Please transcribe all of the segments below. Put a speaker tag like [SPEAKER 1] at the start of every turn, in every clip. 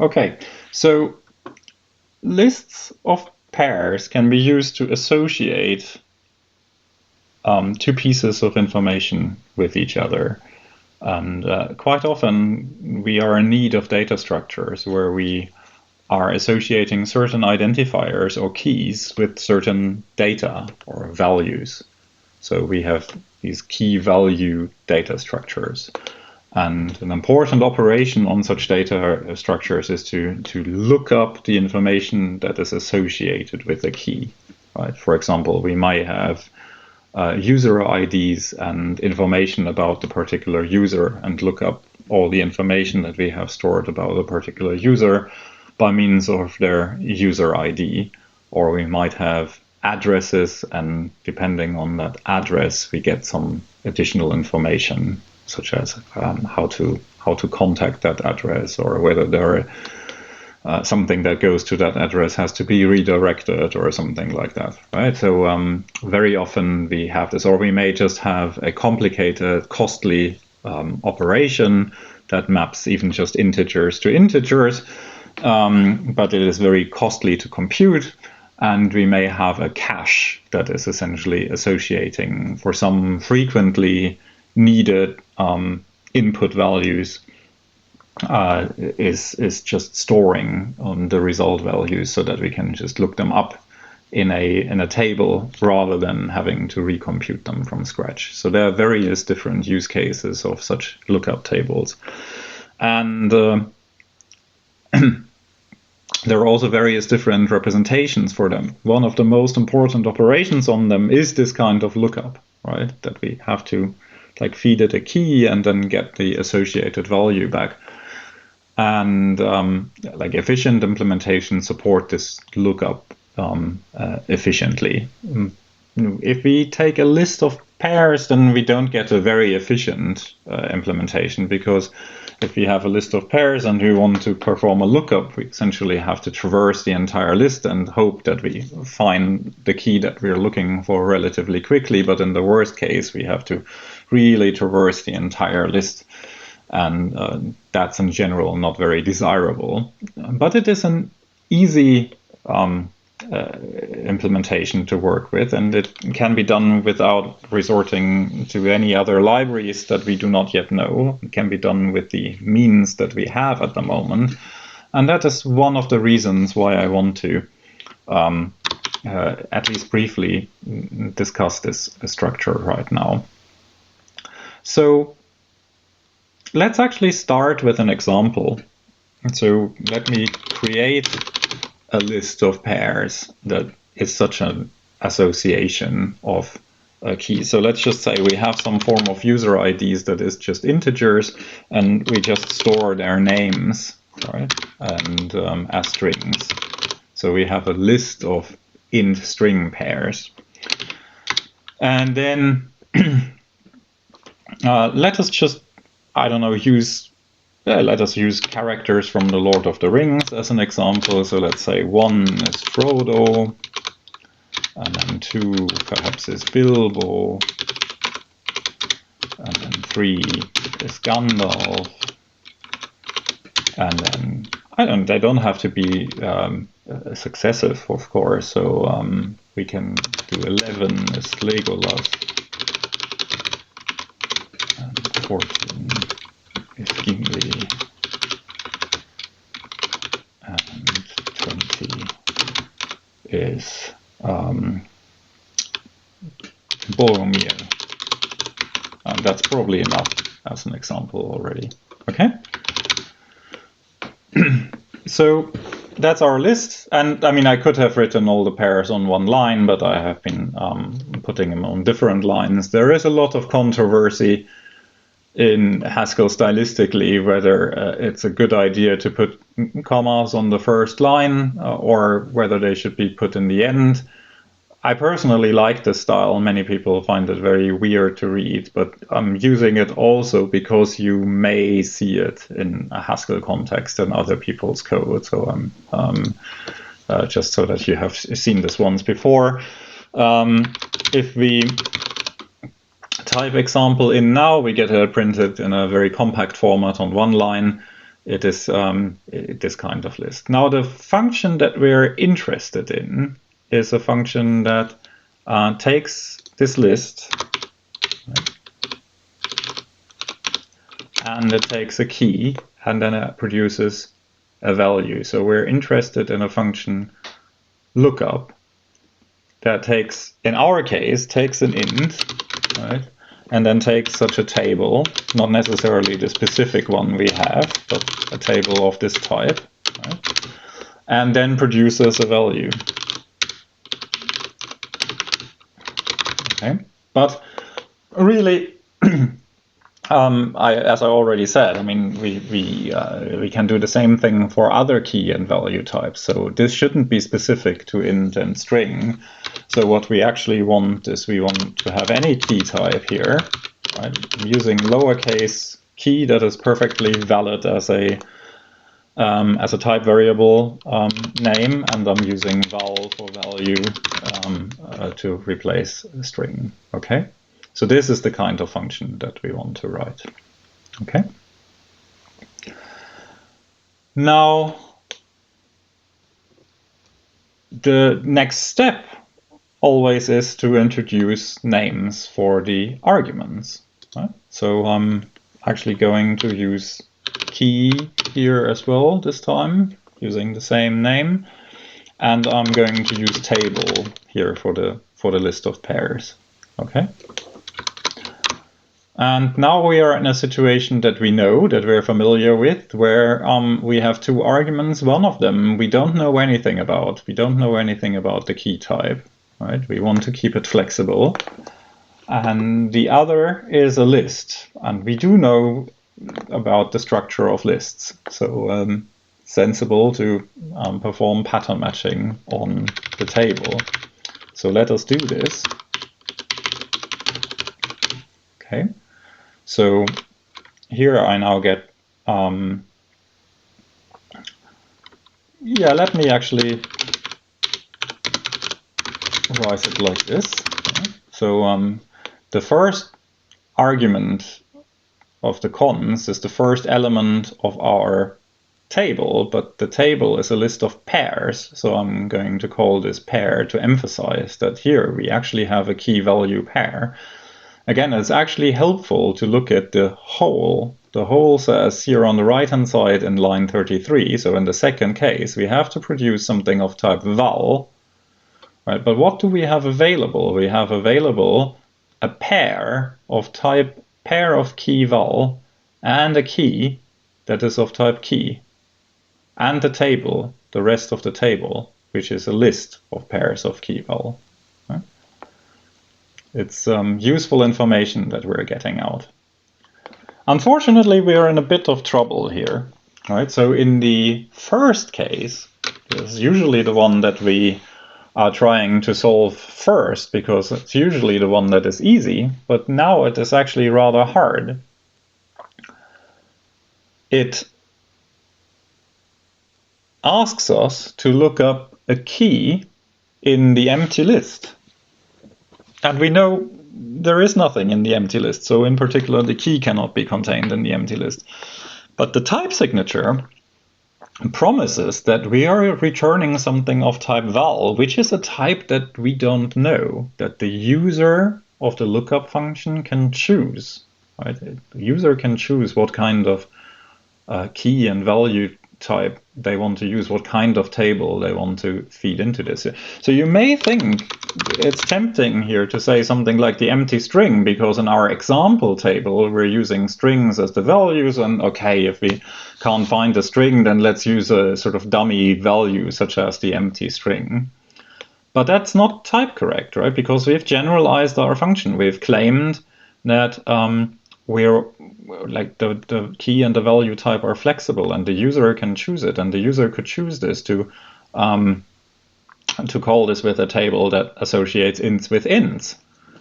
[SPEAKER 1] Okay, so lists of pairs can be used to associate two pieces of information with each other. And quite often we are in need of data structures where we are associating certain identifiers or keys with certain data or values. So we have these key value data structures. And an important operation on such data structures is to look up the information that is associated with the key. Right? For example, we might have user IDs and information about the particular user and look up all the information that we have stored about a particular user by means of their user ID. Or we might have addresses, and depending on that address, we get some additional information, such as how to contact that address, or whether there are something that goes to that address has to be redirected or something like that, right? So very often we have this, or we may just have a complicated, costly operation that maps even just integers to integers, but it is very costly to compute. And we may have a cache that is essentially associating for some frequently needed input values, is just storing the result values so that we can just look them up in a table rather than having to recompute them from scratch. So there are various different use cases of such lookup tables. And there are also various different representations for them. One of the most important operations on them is this kind of lookup, right? That we have to feed it a key and then get the associated value back. And efficient implementations support this lookup efficiently. If we take a list of pairs, then we don't get a very efficient implementation, because if we have a list of pairs and we want to perform a lookup, we essentially have to traverse the entire list and hope that we find the key that we're looking for relatively quickly. But in the worst case, we have to really traverse the entire list. And that's in general not very desirable. But it is an easy implementation to work with, and it can be done without resorting to any other libraries that we do not yet know. It can be done with the means that we have at the moment, and that is one of the reasons why I want to at least briefly discuss this structure right now. So let's actually start with an example. So let me create a list of pairs that is such an association of a key. So let's just say we have some form of user IDs that is just integers, and we just store their names, right? And as strings. So we have a list of int string pairs. And then let us just, let us use characters from the Lord of the Rings as an example. So let's say 1 is Frodo, and then 2 perhaps is Bilbo, and then 3 is Gandalf, and then they don't have to be successive, of course. So we can do 11 is Legolas, and 14 is Gimli, and 20 is Boromir. And that's probably enough as an example already. Okay? So that's our list. And I mean, I could have written all the pairs on one line, but I have been putting them on different lines. There is a lot of controversy in Haskell stylistically whether it's a good idea to put commas on the first line or whether they should be put in the end. I personally like this style. Many people find it very weird to read, but I'm using it also because you may see it in a Haskell context in other people's code. So just so that you have seen this once before. If we type example in now, we get it printed in a very compact format on one line. it is this kind of list. Now the function that we're interested in is a function that takes this list, right, and it takes a key, and then it produces a value. So we're interested in a function lookup that takes, in our case, takes an int, right, and then takes such a table, not necessarily the specific one we have, but a table of this type, right, and then produces a value. Okay, but really, as I already said, I mean, we can do the same thing for other key and value types. So this shouldn't be specific to int and string. So what we actually want is we want to have any key type here, right? I'm using lowercase key that is perfectly valid as a type variable name, and I'm using val for value to replace a string. Okay. So this is the kind of function that we want to write. Okay. Now, the next step always is to introduce names for the arguments. Right? So I'm actually going to use key here as well this time, using the same name, and I'm going to use table here for the list of pairs. Okay. And now we are in a situation that we know, that we're familiar with, where we have two arguments. One of them we don't know anything about. We don't know anything about the key type, right? We want to keep it flexible. And the other is a list. And we do know about the structure of lists. So sensible to perform pattern matching on the table. So let us do this. Okay. So here I now get, let me actually write it like this. So the first argument of the cons is the first element of our table, but the table is a list of pairs. So I'm going to call this pair to emphasize that here we actually have a key value pair. Again, it's actually helpful to look at the whole. The whole says here on the right-hand side in line 33, so in the second case, we have to produce something of type val. Right? But what do we have available? We have available a pair of type pair of key val and a key that is of type key, and the table, the rest of the table, which is a list of pairs of key val. It's useful information that we're getting out. Unfortunately, we are in a bit of trouble here. Right? So in the first case, this is usually the one that we are trying to solve first, because it's usually the one that is easy, but now it is actually rather hard. It asks us to look up a key in the empty list. And we know there is nothing in the empty list, so in particular the key cannot be contained in the empty list. But the type signature promises that we are returning something of type val, which is a type that we don't know, that the user of the lookup function can choose. Right? The user can choose what kind of key and value type they want to use, what kind of table they want to feed into this. So you may think it's tempting here to say something like the empty string, because in our example table we're using strings as the values, and okay, if we can't find a string, then let's use a sort of dummy value such as the empty string. But that's not type correct, right? Because we've generalized our function. We've claimed that we're like the key and the value type are flexible, and the user can choose it, and the user could choose this to call this with a table that associates ints with ints.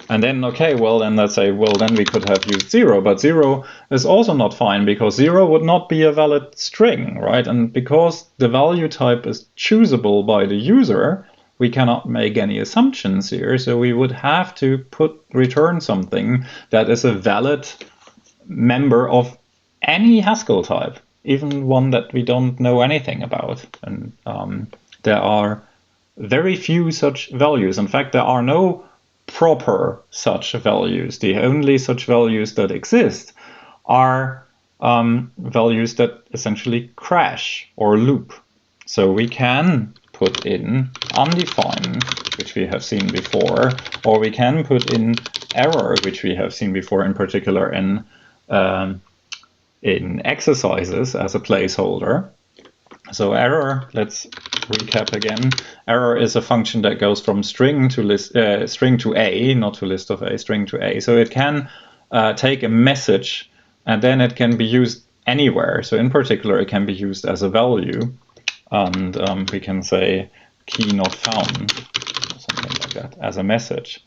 [SPEAKER 1] And then, okay, well, then let's say, well, then we could have used 0, but 0 is also not fine, because 0 would not be a valid string, right? And because the value type is choosable by the user, we cannot make any assumptions here, so we would have to return something that is a valid member of any Haskell type. even one that we don't know anything about. And there are very few such values. In fact, there are no proper such values. The only such values that exist are values that essentially crash or loop. So we can put in undefined, which we have seen before, or we can put in error, which we have seen before, in particular in exercises as a placeholder. So error, let's recap again. Error is a function that goes from string to string to a, not to list of a, string to a. So it can take a message and then it can be used anywhere. So in particular, it can be used as a value, and we can say key not found, or something like that, as a message.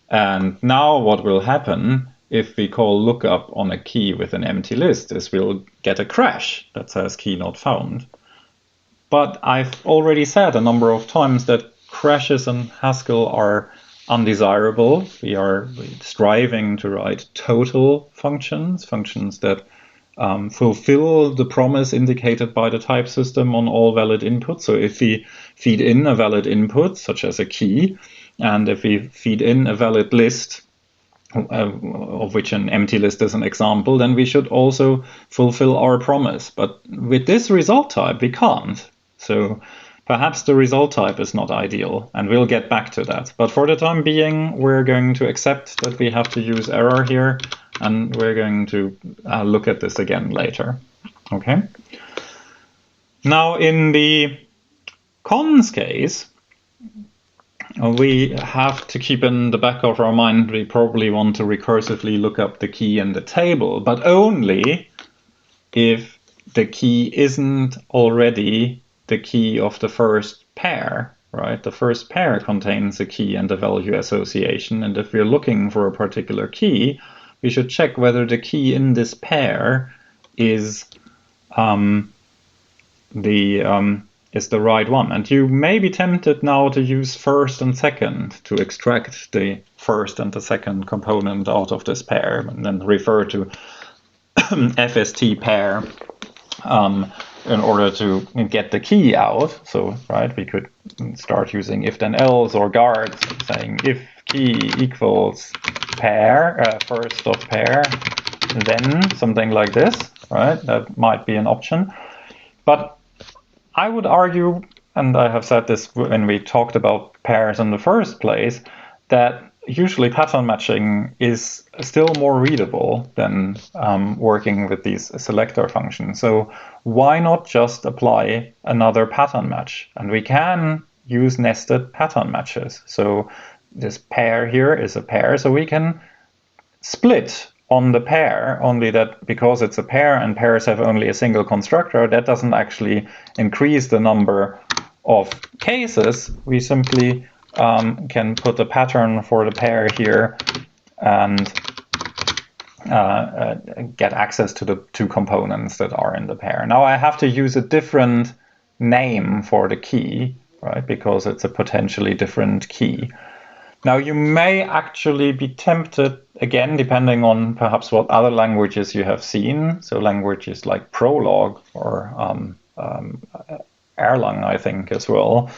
[SPEAKER 1] And now what will happen if we call lookup on a key with an empty list is we'll get a crash that says key not found. But I've already said a number of times that crashes in Haskell are undesirable. We are striving to write total functions, functions that fulfill the promise indicated by the type system on all valid inputs. So if we feed in a valid input, such as a key, and if we feed in a valid list, of which an empty list is an example, then we should also fulfill our promise. But with this result type, we can't. So perhaps the result type is not ideal, and we'll get back to that. But for the time being, we're going to accept that we have to use error here, and we're going to look at this again later. Okay. Now, in the cons case, we have to keep in the back of our mind we probably want to recursively look up the key in the table, but only if the key isn't already the key of the first pair, right? The first pair contains a key and a value association, and if we're looking for a particular key, we should check whether the key in this pair is the right one. And you may be tempted now to use first and second to extract the first and the second component out of this pair, and then refer to FST pair in order to get the key out. So, right, we could start using if then else or guards, saying if key equals pair, first of pair, then something like this, right? That might be an option. But I would argue, and I have said this when we talked about pairs in the first place, that usually pattern matching is still more readable than working with these selector functions. So why not just apply another pattern match? And we can use nested pattern matches. So this pair here is a pair, so we can split on the pair, only that because it's a pair and pairs have only a single constructor, that doesn't actually increase the number of cases. We simply can put a pattern for the pair here and get access to the two components that are in the pair. Now I have to use a different name for the key, right? Because it's a potentially different key. Now you may actually be tempted, again, depending on perhaps what other languages you have seen. So languages like Prolog or Erlang, I think, as well,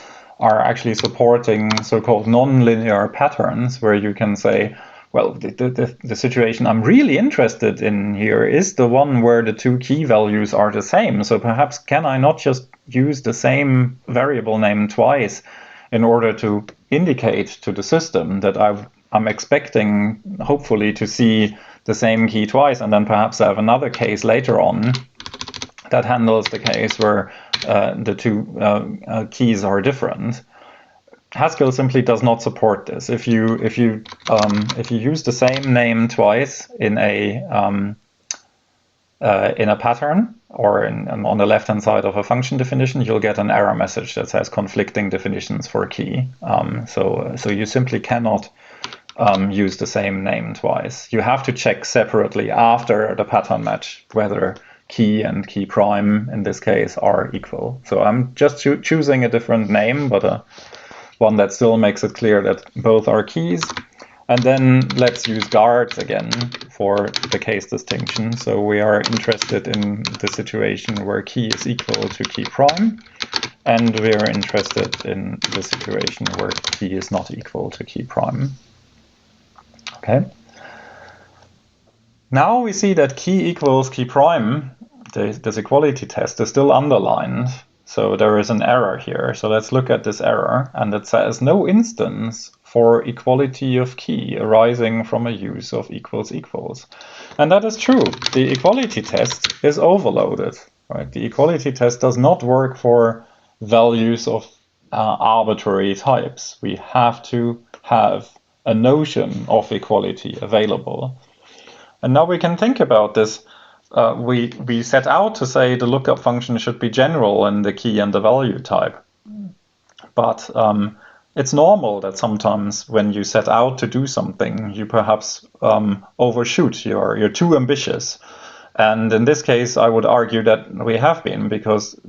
[SPEAKER 1] are actually supporting so-called non-linear patterns where you can say, well, the situation I'm really interested in here is the one where the two key values are the same. So perhaps can I not just use the same variable name twice in order to indicate to the system that I'm expecting, hopefully, to see the same key twice, and then perhaps I have another case later on that handles the case where the two keys are different. Haskell simply does not support this. If you use the same name twice in a pattern or on the left-hand side of a function definition, you'll get an error message that says conflicting definitions for key. So you simply cannot use the same name twice. You have to check separately after the pattern match whether key and key prime in this case are equal. So I'm just choosing a different name, but one that still makes it clear that both are keys. And then let's use guards again for the case distinction. So we are interested in the situation where key is equal to key prime, and we are interested in the situation where key is not equal to key prime. Okay. Now we see that key equals key prime, this equality test, is still underlined. So there is an error here. So let's look at this error, and it says no instance for equality of key arising from a use of equals equals. And that is true. The equality test is overloaded. Right? The equality test does not work for values of arbitrary types. We have to have a notion of equality available. And now we can think about this. We set out to say the lookup function should be general in the key and the value type. But it's normal that sometimes when you set out to do something, you perhaps overshoot. You're too ambitious. And in this case, I would argue that we have been, because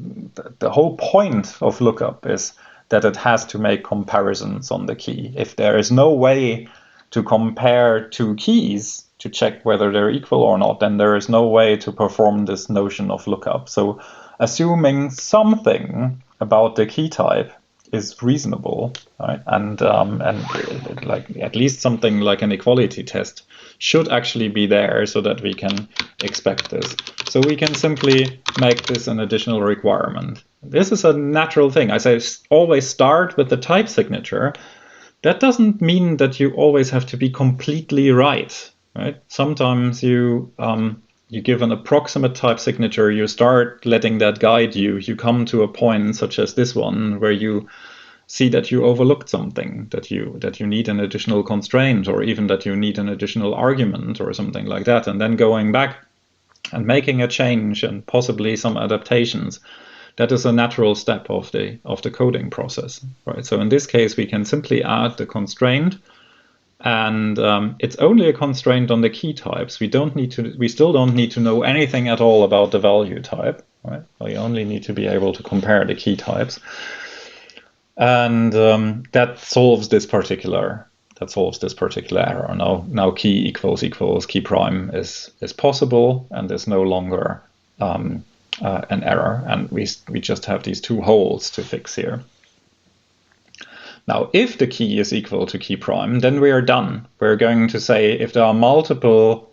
[SPEAKER 1] the whole point of lookup is that it has to make comparisons on the key. If there is no way to compare two keys to check whether they're equal or not, then there is no way to perform this notion of lookup. So assuming something about the key type is reasonable, right? And like at least something like an equality test should actually be there so that we can expect this. So we can simply make this an additional requirement. This is a natural thing. I say always start with the type signature. That doesn't mean that you always have to be completely right. Right? Sometimes you give an approximate type signature, you start letting that guide you. You come to a point such as this one where you see that you overlooked something, that you need an additional constraint, or even that you need an additional argument or something like that, and then going back and making a change and possibly some adaptations. That is a natural step of the coding process. Right? So in this case, we can simply add the constraint. And it's only a constraint on the key types. We still don't need to know anything at all about the value type. Right? We only need to be able to compare the key types, and that solves this particular error. Now key equals key prime is possible, and there's no longer an error, and we just have these two holes to fix here. Now, if the key is equal to key prime, then we are done. We're going to say if there are multiple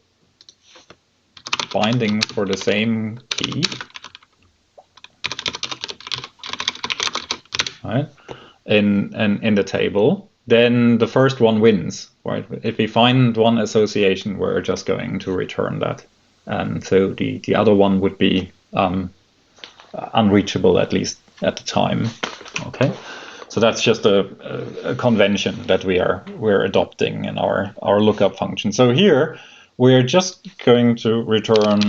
[SPEAKER 1] bindings for the same key, right, in the table, then the first one wins. Right? If we find one association, we're just going to return that. And so the other one would be unreachable, at least at the time. Okay. So that's just a convention that we're adopting in our lookup function. So here we're just going to return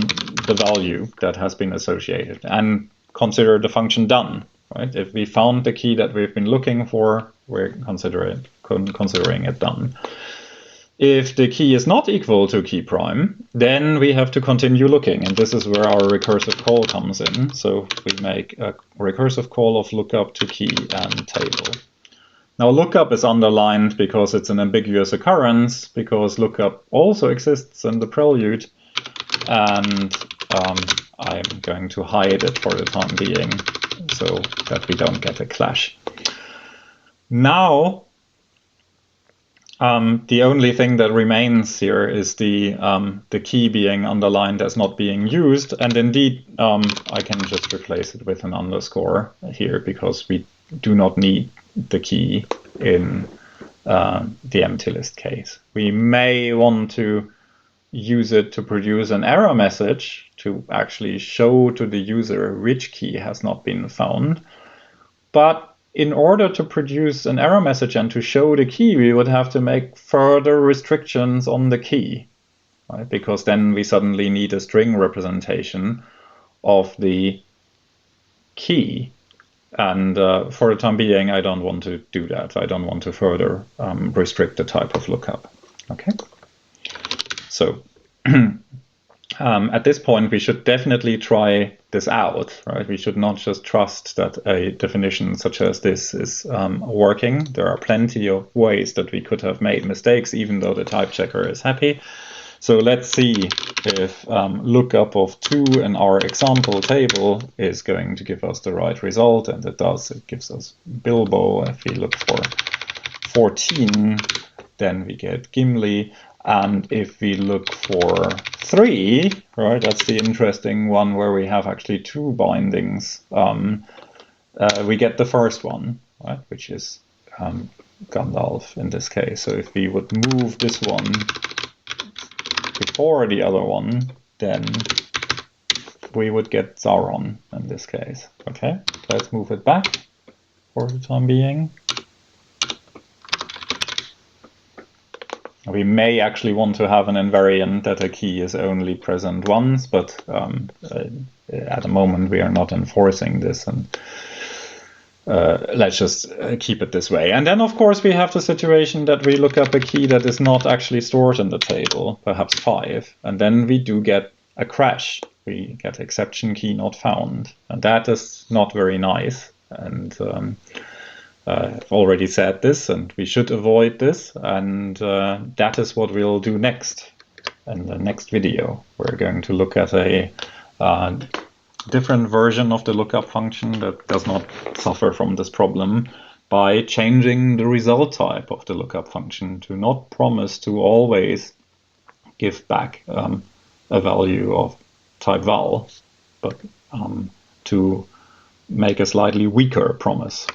[SPEAKER 1] the value that has been associated and consider the function done. Right? If we found the key that we've been looking for, we're considering it done. If the key is not equal to key prime, then we have to continue looking, and this is where our recursive call comes in. So we make a recursive call of lookup to key and table. Now lookup is underlined because it's an ambiguous occurrence, because lookup also exists in the prelude, and I'm going to hide it for the time being so that we don't get a clash. Now the only thing that remains here is the key being underlined as not being used, and indeed I can just replace it with an underscore here because we do not need the key in the empty list case. We may want to use it to produce an error message to actually show to the user which key has not been found, but in order to produce an error message and to show the key, we would have to make further restrictions on the key, right? Because then we suddenly need a string representation of the key. And for the time being, I don't want to do that. I don't want to further restrict the type of lookup. Okay. So At this point, we should definitely try this out, right? We should not just trust that a definition such as this is working. There are plenty of ways that we could have made mistakes, even though the type checker is happy. So let's see if lookup of 2 in our example table is going to give us the right result, and it does. It gives us Bilbo. If we look for 14, then we get Gimli. And if we look for 3, right, that's the interesting one where we have actually 2 bindings, we get the first one, right, which is Gandalf in this case. So if we would move this one before the other one, then we would get Sauron in this case. Okay, let's move it back for the time being. We may actually want to have an invariant that a key is only present once, but at the moment we are not enforcing this, and let's just keep it this way. And then, of course, we have the situation that we look up a key that is not actually stored in the table, perhaps 5, and then we do get a crash. We get exception key not found, and that is not very nice. And I've already said this, and we should avoid this, and that is what we'll do next. In the next video, we're going to look at a different version of the lookup function that does not suffer from this problem by changing the result type of the lookup function to not promise to always give back a value of type val, but to make a slightly weaker promise.